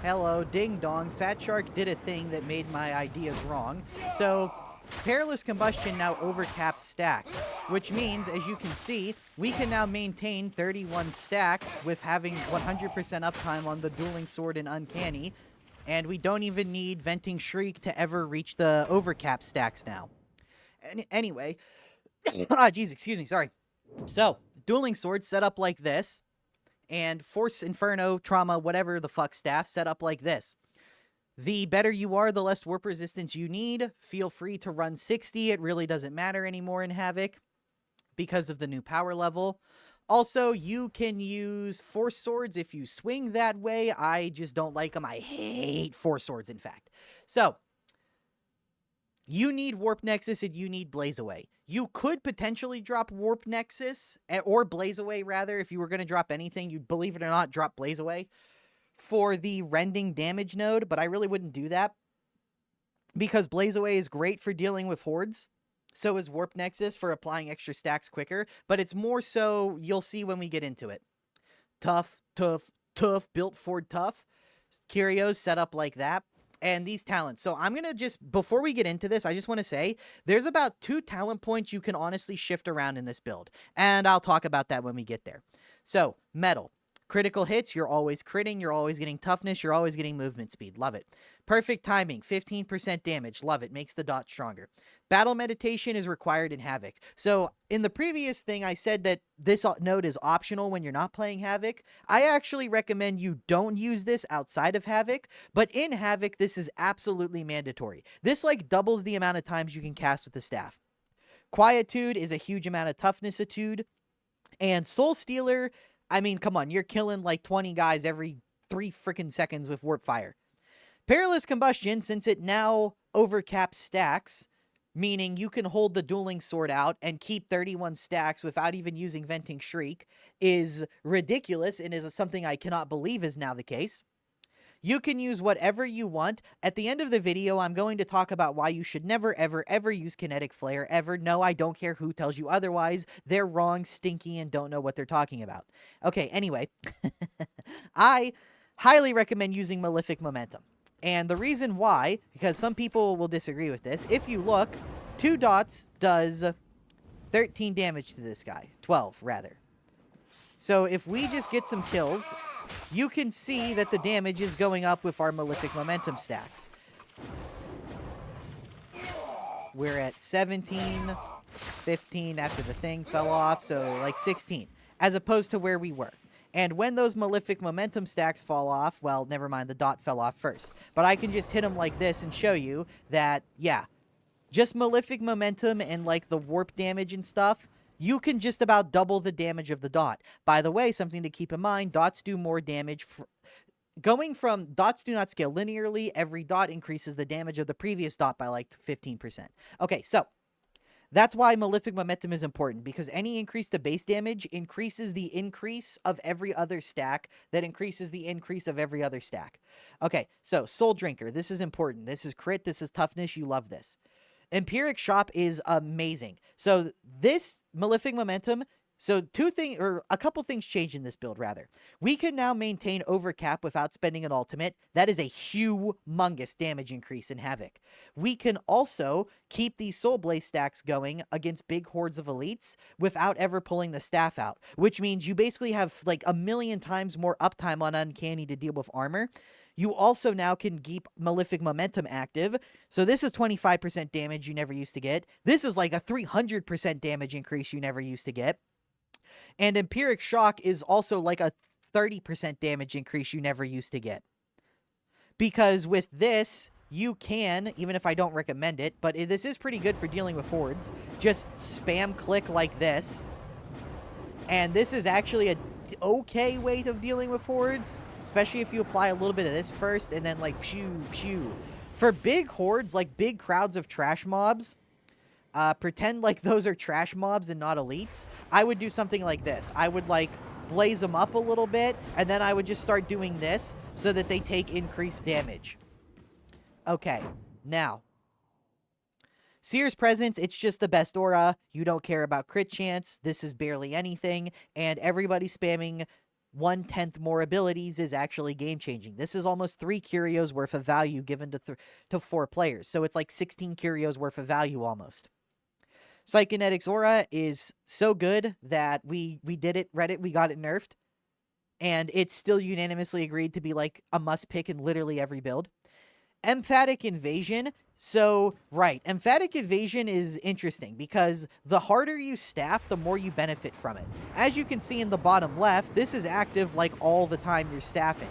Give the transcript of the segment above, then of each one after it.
Hello, ding dong. Fat Shark did a thing that made my ideas wrong. So, Perilous Combustion now overcaps stacks, which means, as you can see, we can now maintain 31 stacks with having 100% uptime on the Dueling Sword and Uncanny, and we don't even need Venting Shriek to ever reach the overcap stacks now. Anyway, jeez, excuse me, sorry. So, Dueling Sword set up like this, and Force, Inferno, Trauma, whatever the fuck staff set up like this. The better you are, the less warp resistance you need. Feel free to run 60. It really doesn't matter anymore in Havoc because of the new power level. Also, you can use Force Swords if you swing that way. I just don't like them. I hate Force Swords, in fact. So, you need Warp Nexus and you need Blaze Away. You could potentially drop Warp Nexus, or Blaze Away, rather. If you were going to drop anything, you'd, believe it or not, drop Blaze Away for the Rending damage node, but I really wouldn't do that because Blaze Away is great for dealing with hordes. So is Warp Nexus for applying extra stacks quicker, but it's more so, you'll see when we get into it. Tough, tough, tough, built for tough. Curios set up like that. And these talents. So I'm going to just, before we get into this, I just want to say there's about 2 talent points you can honestly shift around in this build. And I'll talk about that when we get there. So, Metal. Critical hits, you're always critting, you're always getting toughness, you're always getting movement speed. Love it. Perfect timing, 15% damage. Love it. Makes the dot stronger. Battle meditation is required in Havoc. So in the previous thing, I said that this node is optional when you're not playing Havoc. I actually recommend you don't use this outside of Havoc, but in Havoc, this is absolutely mandatory. This like doubles the amount of times you can cast with the staff. Quietude is a huge amount of toughness-itude. And Soul Stealer, I mean, come on, you're killing like 20 guys every 3 freaking seconds with Warp Fire. Perilous Combustion, since it now overcaps stacks, meaning you can hold the Dueling Sword out and keep 31 stacks without even using Venting Shriek, is ridiculous and is something I cannot believe is now the case. You can use whatever you want. At the end of the video, I'm going to talk about why you should never, ever, ever use Kinetic Flare, ever. No, I don't care who tells you otherwise. They're wrong, stinky, and don't know what they're talking about. Okay, anyway. I highly recommend using Malefic Momentum. And the reason why, because some people will disagree with this, if you look, 2 dots does 13 damage to this guy. 12, rather. So if we just get some kills, you can see that the damage is going up with our Malefic Momentum stacks. We're at 17, 15 after the thing fell off, so like 16, as opposed to where we were. And when those Malefic Momentum stacks fall off, well, never mind, the dot fell off first. But I can just hit them like this and show you that, yeah, just Malefic Momentum and like the warp damage and stuff, you can just about double the damage of the dot. By the way, something to keep in mind, dots do more damage. Going from dots do not scale linearly, every dot increases the damage of the previous dot by like 15%. Okay, so that's why Malefic Momentum is important, because any increase to base damage increases the increase of every other stack that increases the increase of every other stack. Okay, so Soul Drinker, this is important. This is crit, this is toughness, you love this. Empiric Shop is amazing. So this Malefic Momentum, so a couple things changed in this build, rather. We can now maintain overcap without spending an ultimate. That is a humongous damage increase in Havoc. We can also keep these Soul Blaze stacks going against big hordes of elites without ever pulling the staff out, which means you basically have like 1,000,000 times more uptime on Uncanny to deal with armor. You also now can keep Malefic Momentum active. So this is 25% damage you never used to get. This is like a 300% damage increase you never used to get. And Empiric Shock is also like a 30% damage increase you never used to get. Because with this, you can, even if I don't recommend it, but this is pretty good for dealing with hordes, just spam click like this. And this is actually a okay way of dealing with hordes. Especially if you apply a little bit of this first and then like pew, pew. For big hordes, like big crowds of trash mobs, pretend like those are trash mobs and not elites. I would do something like this. I would like blaze them up a little bit and then I would just start doing this so that they take increased damage. Okay, now. Seer's Presence, it's just the best aura. You don't care about crit chance. This is barely anything. And everybody spamming 1/10 more abilities is actually game-changing. This is almost 3 curios worth of value given to 4 players. So it's like 16 curios worth of value almost. Psychonetic's Aura is so good that we did it, Reddit, we got it nerfed. And it's still unanimously agreed to be like a must-pick in literally every build. Emphatic Evasion. So, right, Emphatic Evasion is interesting because the harder you staff, the more you benefit from it. As you can see in the bottom left, this is active like all the time you're staffing.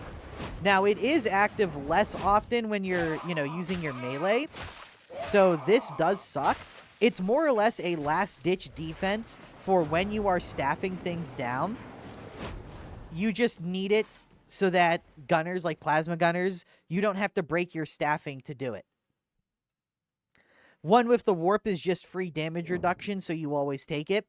Now, it is active less often when you're, using your melee. So this does suck. It's more or less a last-ditch defense for when you are staffing things down. You just need it so that gunners, like plasma gunners, you don't have to break your staffing to do it. One with the warp is just free damage reduction, so you always take it.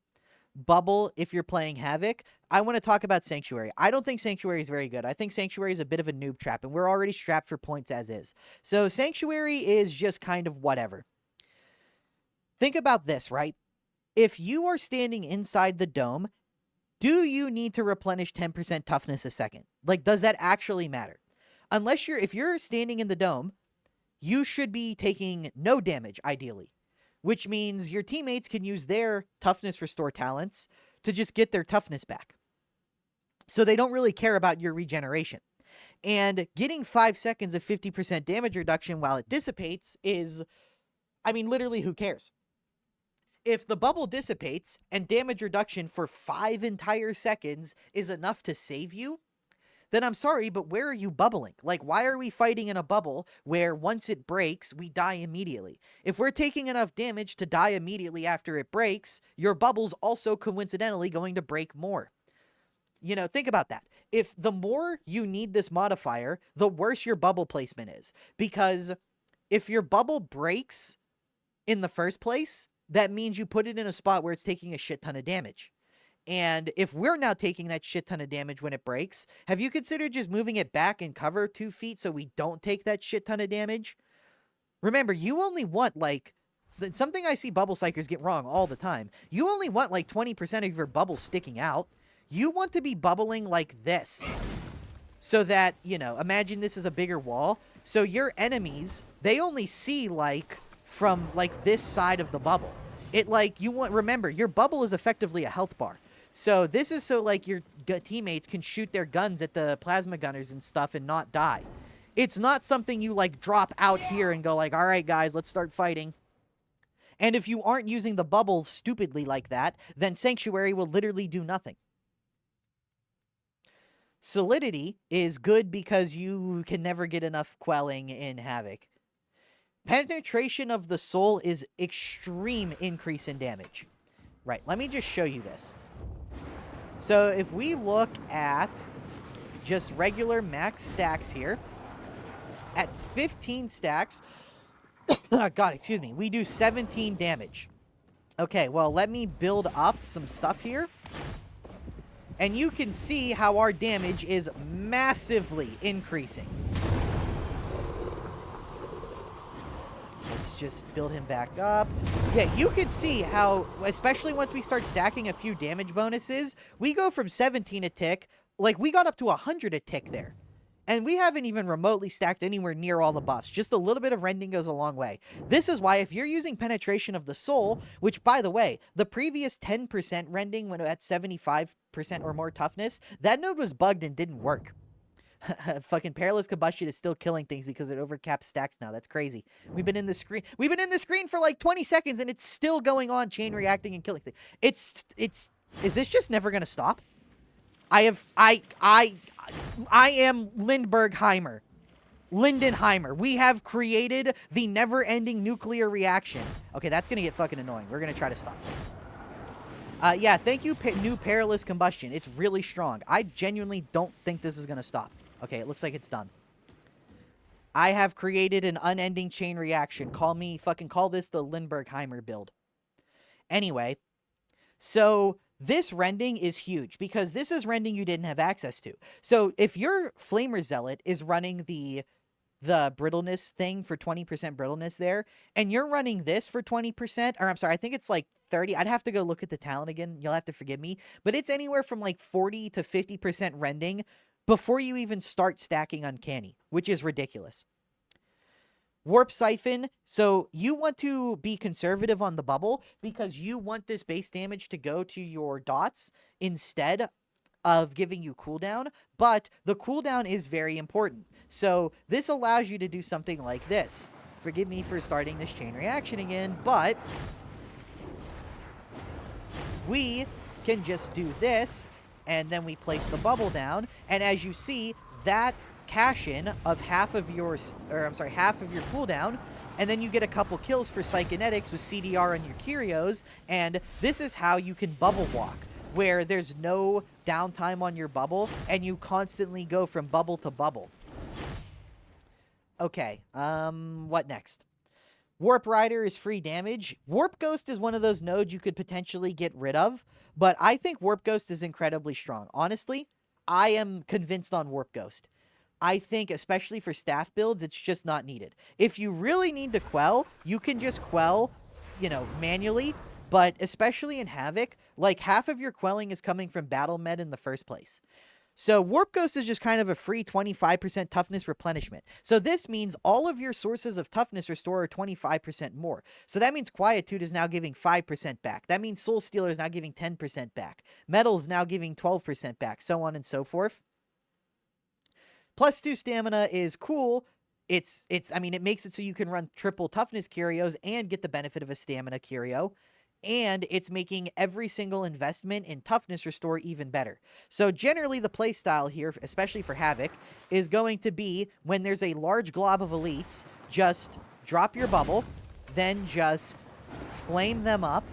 Bubble, if you're playing Havoc. I want to talk about Sanctuary. I don't think Sanctuary is very good. I think Sanctuary is a bit of a noob trap, and we're already strapped for points as is. So Sanctuary is just kind of whatever. Think about this, right? If you are standing inside the dome, do you need to replenish 10% toughness a second? Like, does that actually matter? If you're standing in the dome, you should be taking no damage, ideally. Which means your teammates can use their toughness restore talents to just get their toughness back. So they don't really care about your regeneration. And getting 5 seconds of 50% damage reduction while it dissipates is, literally, who cares? If the bubble dissipates and damage reduction for 5 entire seconds is enough to save you, then I'm sorry, but where are you bubbling? Like, why are we fighting in a bubble where once it breaks, we die immediately? If we're taking enough damage to die immediately after it breaks, your bubble's also coincidentally going to break more. Think about that. If the more you need this modifier, the worse your bubble placement is. Because if your bubble breaks in the first place, that means you put it in a spot where it's taking a shit ton of damage. And if we're now taking that shit ton of damage when it breaks, have you considered just moving it back and cover 2 feet so we don't take that shit ton of damage? Remember, you only want, something I see bubble psychers get wrong all the time. You only want, 20% of your bubble sticking out. You want to be bubbling like this. So that, imagine this is a bigger wall. So your enemies, they only see, from, this side of the bubble. Remember, your bubble is effectively a health bar. So this is so, your teammates can shoot their guns at the plasma gunners and stuff and not die. It's not something you, drop out here and go, all right, guys, let's start fighting. And if you aren't using the bubble stupidly like that, then Sanctuary will literally do nothing. Solidity is good because you can never get enough quelling in Havoc. Penetration of the soul is extreme increase in damage. Right, let me just show you this. So if we look at just regular max stacks here, at 15 stacks, we do 17 damage. Okay, well, let me build up some stuff here. And you can see how our damage is massively increasing. Let's just build him back up. Yeah, you can see how, especially once we start stacking a few damage bonuses, we go from 17 a tick, we got up to 100 a tick there. And we haven't even remotely stacked anywhere near all the buffs. Just a little bit of rending goes a long way. This is why if you're using penetration of the soul, which, by the way, the previous 10% rending when at 75% or more toughness, that node was bugged and didn't work. Fucking Perilous combustion is still killing things because it overcaps stacks now. That's crazy. We've been in the screen for 20 seconds and it's still going on, chain reacting and killing things. Is this just never gonna stop? I am Lindenheimer. We have created the never-ending nuclear reaction. Okay, that's gonna get fucking annoying. We're gonna try to stop this. Yeah, thank you, new Perilous combustion. It's really strong. I genuinely don't think this is gonna stop. Okay, it looks like it's done. I have created an unending chain reaction. Call this the Lindbergheimer build. Anyway, so this rending is huge because this is rending you didn't have access to. So if your Flamer Zealot is running the brittleness thing for 20% brittleness there, and you're running this for 20%, or I'm sorry, I think it's 30. I'd have to go look at the talent again. You'll have to forgive me. But it's anywhere from like 40 to 50% rending before you even start stacking Uncanny, which is ridiculous. Warp Siphon, so you want to be conservative on the bubble because you want this base damage to go to your dots instead of giving you cooldown, but the cooldown is very important. So this allows you to do something like this. Forgive me for starting this chain reaction again, but we can just do this, and then we place the bubble down, and as you see, that cash-in of half of your cooldown, and then you get a couple kills for Psychinetics with CDR on your Kyrios, and this is how you can bubble walk, where there's no downtime on your bubble, and you constantly go from bubble to bubble. Okay, what next? Warp Rider is free damage. Warp Ghost is one of those nodes you could potentially get rid of, but I think Warp Ghost is incredibly strong. Honestly, I am convinced on Warp Ghost. I think, especially for staff builds, it's just not needed. If you really need to quell, you can just quell, you know, manually, but especially in Havoc, like half of your quelling is coming from battle med in the first place. So Warp Ghost is just kind of a free 25% toughness replenishment. So this means all of your sources of toughness restore are 25% more. So that means Quietude is now giving 5% back. That means Soul Stealer is now giving 10% back. Metal is now giving 12% back, so on and so forth. +2 stamina is cool. I mean, it makes it so you can run triple toughness Kyrios and get the benefit of a stamina Kyrio. And it's making every single investment in toughness restore even better. So generally the playstyle here, especially for Havoc, is going to be when there's a large glob of elites, just drop your bubble, then just flame them up.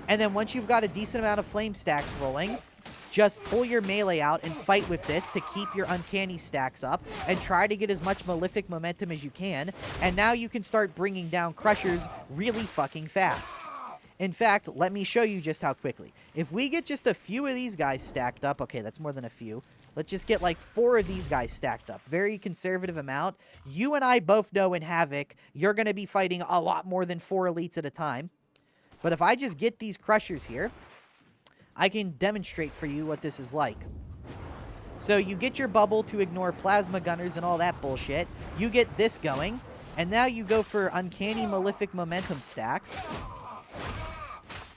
And then once you've got a decent amount of flame stacks rolling, just pull your melee out and fight with this to keep your uncanny stacks up and try to get as much Malefic momentum as you can. And now you can start bringing down crushers really fucking fast. In fact, let me show you just how quickly. If we get just a few of these guys stacked up, okay, that's more than a few. Let's just get like 4 of these guys stacked up. Very conservative amount. You and I both know in Havoc, you're going to be fighting a lot more than 4 elites at a time. But if I just get these crushers here, I can demonstrate for you what this is like. So you get your bubble to ignore plasma gunners and all that bullshit. You get this going, and now you go for uncanny Malefic momentum stacks.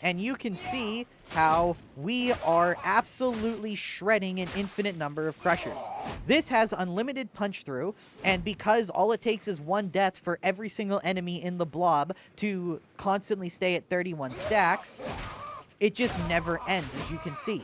And you can see how we are absolutely shredding an infinite number of crushers. This has unlimited punch through, and because all it takes is 1 death for every single enemy in the blob to constantly stay at 31 stacks, it just never ends, as you can see.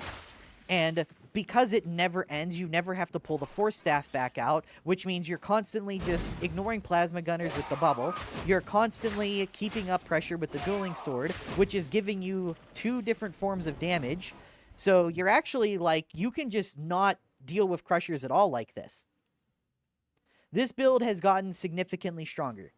And because it never ends, you never have to pull the Force Staff back out, which means you're constantly just ignoring Plasma Gunners with the bubble. You're constantly keeping up pressure with the Dueling Sword, which is giving you 2 different forms of damage. So you're actually, like, you can just not deal with crushers at all like this. This build has gotten significantly stronger.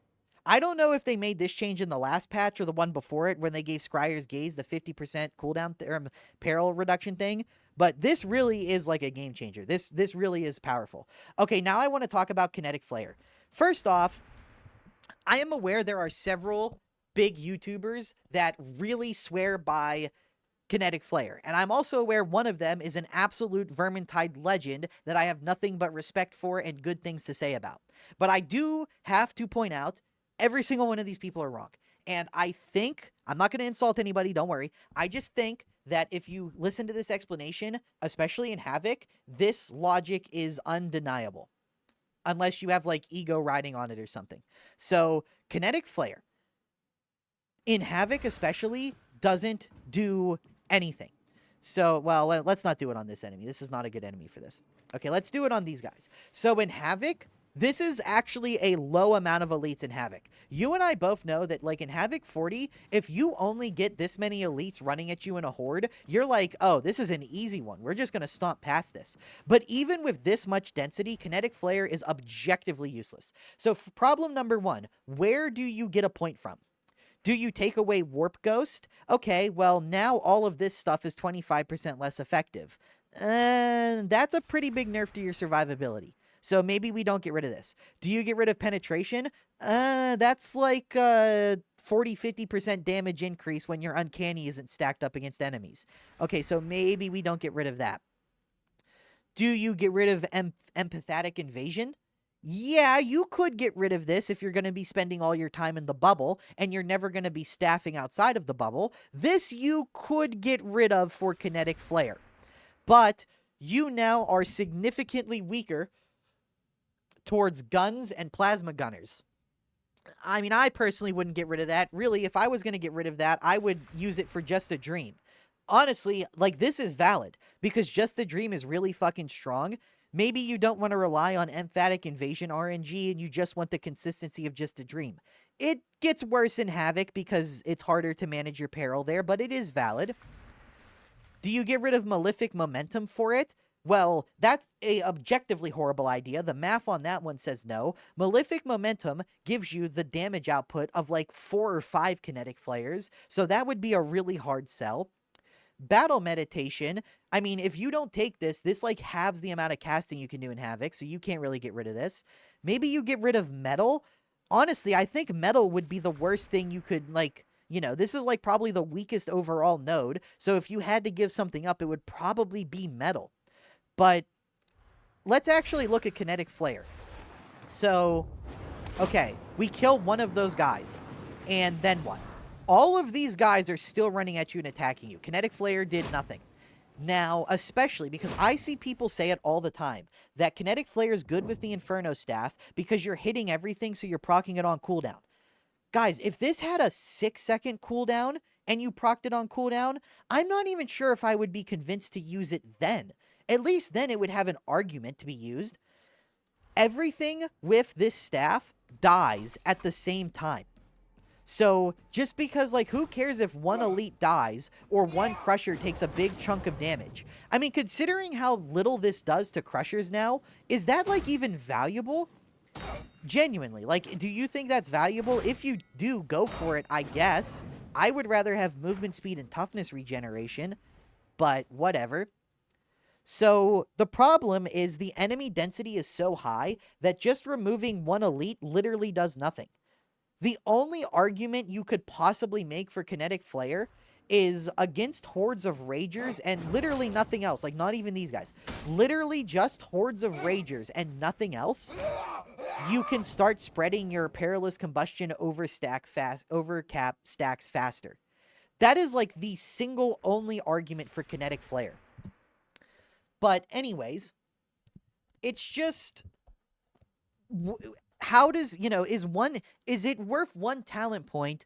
I don't know if they made this change in the last patch or the one before it when they gave Scryer's Gaze the 50% cooldown peril reduction thing, but this really is like a game changer. This really is powerful. Okay, now I want to talk about Kinetic Flare. First off, I am aware there are several big YouTubers that really swear by Kinetic Flare, and I'm also aware one of them is an absolute Vermintide legend that I have nothing but respect for and good things to say about. But I do have to point out every single one of these people are wrong. And I think, I'm not going to insult anybody, don't worry. I just think that if you listen to this explanation, especially in Havoc, this logic is undeniable. Unless you have, like, ego riding on it or something. So, Kinetic Flare, in Havoc especially, doesn't do anything. So, well, let's not do it on this enemy. This is not a good enemy for this. Okay, let's do it on these guys. So, in Havoc, this is actually a low amount of elites in Havoc. You and I both know that, like, in Havoc 40, if you only get this many elites running at you in a horde, you're like, oh, this is an easy one. We're just going to stomp past this. But even with this much density, Kinetic Flare is objectively useless. So problem number 1, where do you get a point from? Do you take away Warp Ghost? Okay, well, now all of this stuff is 25% less effective. That's a pretty big nerf to your survivability. So maybe we don't get rid of this. Do you get rid of penetration? That's like 40-50% damage increase when your uncanny isn't stacked up against enemies. Okay, so maybe we don't get rid of that. Do you get rid of Emphatic Evasion? Yeah, you could get rid of this if you're going to be spending all your time in the bubble and you're never going to be staffing outside of the bubble. This you could get rid of for Kinetic Flare. But you now are significantly weaker towards guns and plasma gunners. I mean, I personally wouldn't get rid of that. Really, if I was going to get rid of that, I would use it for Just a Dream. Honestly, like, this is valid because Just a Dream is really fucking strong. Maybe you don't want to rely on Emphatic Evasion RNG and you just want the consistency of Just a Dream. It gets worse in Havoc because it's harder to manage your peril there, but it is valid. Do you get rid of Malefic Momentum for it? Well, that's a objectively horrible idea. The math on that one says no. Malefic Momentum gives you the damage output of like 4 or 5 Kinetic Flares, so that would be a really hard sell. Battle Meditation, I mean, if you don't take this, this like halves the amount of casting you can do in Havoc, so you can't really get rid of this. Maybe you get rid of Metal. Honestly, I think Metal would be the worst thing you could, like, you know, this is like probably the weakest overall node, so if you had to give something up, it would probably be Metal. But let's actually look at Kinetic Flare. So, okay, we kill one of those guys, and then what? All of these guys are still running at you and attacking you. Kinetic Flare did nothing. Now, especially because I see people say it all the time, that Kinetic Flare is good with the Inferno Staff because you're hitting everything, so you're proccing it on cooldown. Guys, if this had a 6-second cooldown and you procced it on cooldown, I'm not even sure if I would be convinced to use it then. At least then it would have an argument to be used. Everything with this staff dies at the same time. So, just because, like, who cares if one elite dies or one crusher takes a big chunk of damage? I mean, considering how little this does to crushers now, is that, like, even valuable? Genuinely, like, do you think that's valuable? If you do, go for it, I guess. I would rather have movement speed and toughness regeneration, but whatever. So, the problem is the enemy density is so high that just removing one elite literally does nothing. The only argument you could possibly make for Kinetic Flare is against hordes of Ragers and literally nothing else. Like, not even these guys. Literally just hordes of Ragers and nothing else. You can start spreading your Perilous Combustion over cap stacks faster. That is like the single only argument for Kinetic Flare. But anyways, it's just... How does, you know, is it worth one talent point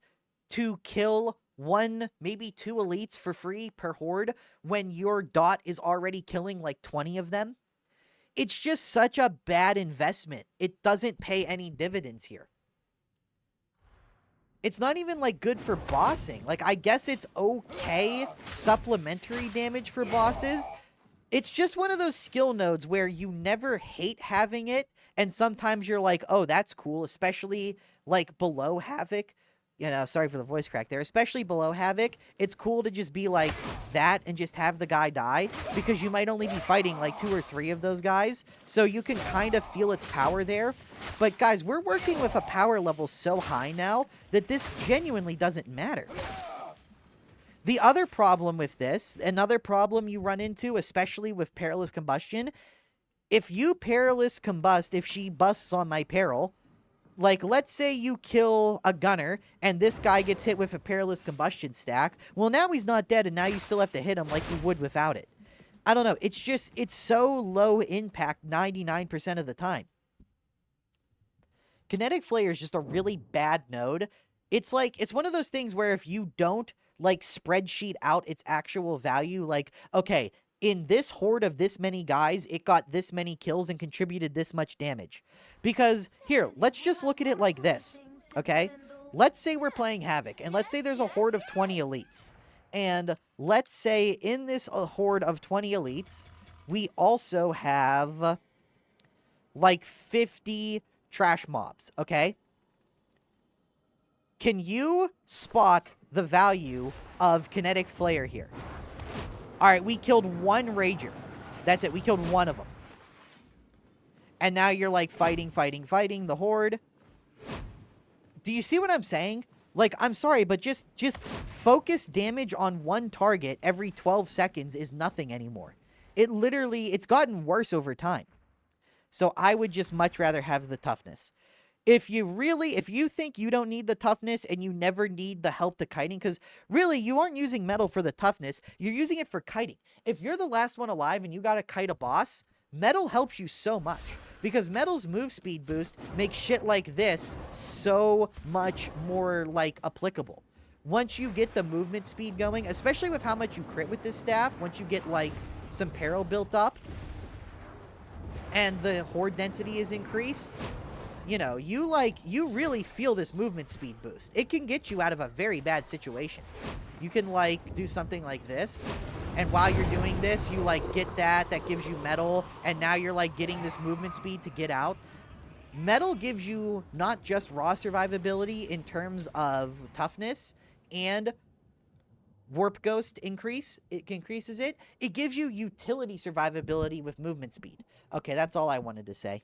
to kill one, maybe 2 elites for free per horde when your dot is already killing like 20 of them? It's just such a bad investment. It doesn't pay any dividends here. It's not even like good for bossing. Like, I guess it's okay supplementary damage for bosses. It's just one of those skill nodes where you never hate having it, and sometimes you're like, oh, that's cool, especially, like, below Havoc. You know, sorry for the voice crack there. Especially below Havoc, it's cool to just be like that and just have the guy die, because you might only be fighting, like, 2 or 3 of those guys, so you can kind of feel its power there. But, guys, we're working with a power level so high now that this genuinely doesn't matter. The other problem with this, another problem you run into, especially with Perilous Combustion, if you Perilous Combust, if she busts on my peril, like, let's say you kill a gunner, and this guy gets hit with a Perilous Combustion stack, well, now he's not dead, and now you still have to hit him like you would without it. I don't know, it's just, it's so low impact 99% of the time. Kinetic Flare is just a really bad node. It's like, it's one of those things where if you don't, like, spreadsheet out its actual value, like, okay, in this horde of this many guys, it got this many kills and contributed this much damage. Because, here, let's just look at it like this, okay? Let's say we're playing Havoc, and let's say there's a horde of 20 elites. And let's say in this horde of 20 elites, we also have, like, 50 trash mobs, okay? Can you spot the value of Kinetic Flare here? Alright, we killed 1 Rager. That's it, we killed 1 of them. And now you're like fighting the horde. Do you see what I'm saying? Like, I'm sorry, but just focus damage on one target every 12 seconds is nothing anymore. It's gotten worse over time. So I would just much rather have the toughness. If you think you don't need the toughness and you never need the help to kiting, because really, you aren't using metal for the toughness, you're using it for kiting. If you're the last one alive and you gotta kite a boss, metal helps you so much. Because metal's move speed boost makes shit like this so much more, like, applicable. Once you get the movement speed going, especially with how much you crit with this staff, once you get, like, some peril built up, and the horde density is increased, you know, you really feel this movement speed boost. It can get you out of a very bad situation. You can, like, do something like this, and while you're doing this, you, like, get that gives you metal, and now you're, like, getting this movement speed to get out. Metal gives you not just raw survivability in terms of toughness and warp ghost increases it. It gives you utility survivability with movement speed. Okay, that's all I wanted to say.